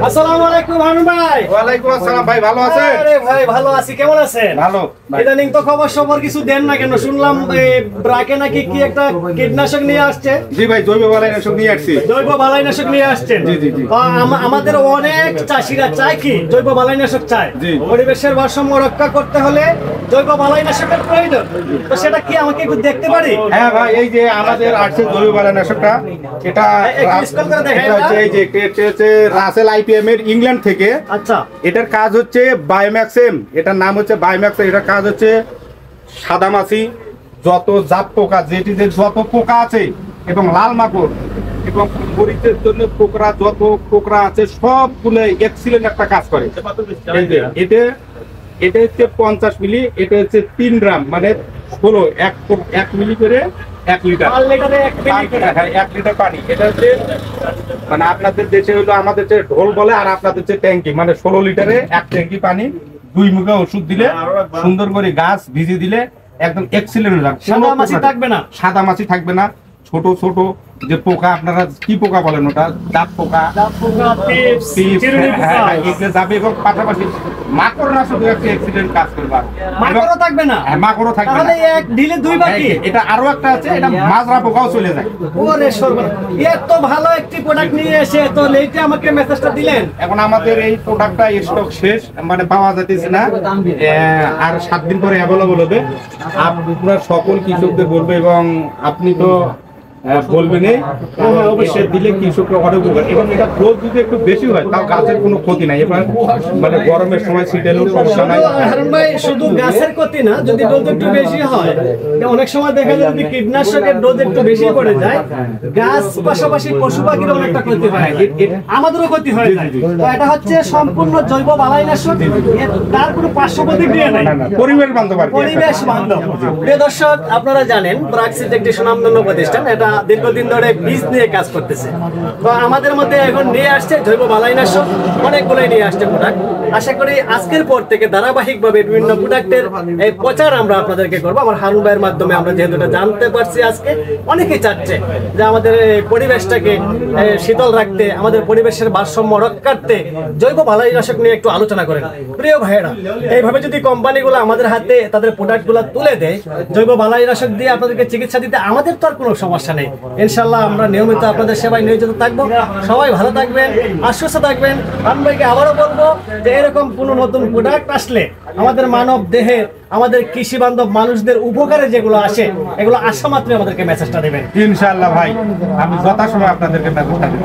আসসালামু আলাইকুম হারুন ভাই। ওয়ালাইকুম আসসালাম ভাই, ভালো আছেন? আরে ভাই ভালো আছি, কেমন আছেন? ভালো। ইদানিং তো খবর কিছু দেন না কেন? শুনলাম ব্রাকে নাকি কি একটা কীটনাশক নিয়ে আসছে। জি ভাই, জৈব বালাইনাশক নিয়ে আসছি। জৈব বালাইনাশক নিয়ে আসছেন? জি জি জি। আমাদের অনেক চাষিরা চায় কি জৈব বালাইনাশক চায়। জি। পরিবেশের ভারসাম্য রক্ষা করতে হলে জৈব বালাইনাশকের প্রয়োজন। তো সেটা কি আমাকে একটু দেখতে পারি? হ্যাঁ ভাই, এই যে আমাদের আসছে জৈব বালাইনাশকটা, এটা স্কুল করে দেখাই এটা হচ্ছে এই যে এটা হচ্ছে রাসেল আইপিএম এর ইংল্যান্ড থেকে। আচ্ছা। এটার কাজ হচ্ছে বায়োম্যাক্সেম, এটার নাম হচ্ছে বায়োম্যাক্স। এটার কাজ হচ্ছে সাদামাছি, যত জাত পোকা, যেটিতে যত পোকা আছে এবং লাল মাকড় এবং মরিচের জন্য পোকরা, যত পোকরা আছে সবগুলো এক্সিলেন্ট একটা কাজ করে। এই যে এটা হচ্ছে 50 মিলি, এটা হচ্ছে 3 গ্রাম, মানে 1 মিলি করে 1 লিটার। 1 লিটার পানি। এটা হচ্ছে মানে আপনাদের দেশে হলো, আমাদের যে ঢোল বলে, আর আপনাদের যে ট্যাঙ্কি, মানে 16 লিটারে 1 ট্যাঙ্কি পানি, 2 মুখে ওষুধ দিলে, সুন্দর করে গাছ ভিজিয়ে দিলে একদম এক্সিলেন্ট হবে। সাদা মাছি থাকবে না। সাদা মাছি থাকবে না। ছোট ছোট যে পোকা, আপনারা কি পোকা বলেন ওটা, দাঁত পোকা, এগুলো যাবে। এবং পাশাপাশি মাকড় না, শুধু একটা এক্সিডেন্ট কাজ করবে। মাকড়ও থাকবে না। মাকড়ও থাকবে না। তাহলে এক ঢিলে দুই বাকি। এটা আরো একটা আছে, এটা মাজরা পোকাও চলে যায়। ওরে সর্বনাশ, এত ভালো একটি প্রোডাক্ট নিয়ে এসে তো লেটে আমাকে মেসেজটা দিলেন। এখন আমাদের এই প্রোডাক্টটা স্টক শেষ, মানে পাওয়া যাচ্ছে না। আর 7 দিন পরে অ্যাভেলেবল হবে। আপনার সকল কৃষকদের বলবো, এবং আপনি তো বলবেন, অবশ্যই দিলে কৃষকরা অনেক উপকার। এবং এটা ডোজ যদি একটু বেশি হয় তাও গাছের কোনো ক্ষতি নাই। এবার মানে গরমের সময় শীতেরও সমস্যা নাই। হারুন ভাই, শুধু গাছের ক্ষতি না, যদি ডোজ একটু বেশি হয়, অনেক সময় দেখা যায় যদি কীটনাশকের ডোজ একটু বেশি পড়ে যায়, গাছ পাশাপাশি পশু পাখির অনেকটা ক্ষতি হয়, আমাদেরও ক্ষতি হয়ে যায়। তো এটা হচ্ছে সম্পূর্ণ জৈব বালাইনাশক, তার কোনো পার্শ্ব প্রতিক্রিয়া নাই, পরিবেশ বান্ধব। পরিবেশ বান্ধব। প্রিয় দর্শক, আপনারা জানেন ব্রাক্সিড একটি সুনামধন্য প্রতিষ্ঠান, এটা দীর্ঘদিন ধরে বীজ নিয়ে কাজ করতেছে। তো আমাদের মধ্যে এখন নিয়ে আসছে জৈব বালাইনাশক, অনেকগুলোই নিয়ে আসছে প্রোডাক্ট। আশা করি আজকের পর থেকে ধারাবাহিকভাবে বিভিন্ন প্রোডাক্টের এই প্রচার আমরা আপনাদেরকে করবো। আমার হারুন ভাইয়ের মাধ্যমে আমরা যেহেতু এটা জানতে পারছি, আজকে অনেকেই চাচ্ছে যে আমাদের পরিবেশটাকে শীতল রাখতে, আমাদের পরিবেশের ভারসাম্য রক্ষার্থে জৈব বালাইনাশক নিয়ে একটু আলোচনা করেন। প্রিয় ভাইয়েরা, এইভাবে যদি কোম্পানিগুলো আমাদের হাতে তাদের প্রোডাক্টগুলো তুলে দেয়, জৈব বালাইনাশক দিয়ে আপনাদেরকে চিকিৎসা দিতে, আমাদের তো আর কোনো সমস্যা নেই। ইনশাল্লাহ আমরা নিয়মিত আপনাদের সেবায় নিয়োজিত থাকবো। সবাই ভালো থাকবেন, সুস্থ থাকবেন। হারুন ভাইকে আবারও বলবো যে এরকম কোনো নতুন প্রোডাক্ট আসলে আমাদের মানব দেহে, আমাদের কৃষি বান্ধব মানুষদের উপকারে যেগুলো আসে, এগুলো আসা মাত্রই আমাদেরকে মেসেজটা দেবেন। ইনশাআল্লাহ ভাই, আমি যথাসময় আপনাদেরকে মেসেজটা দেব।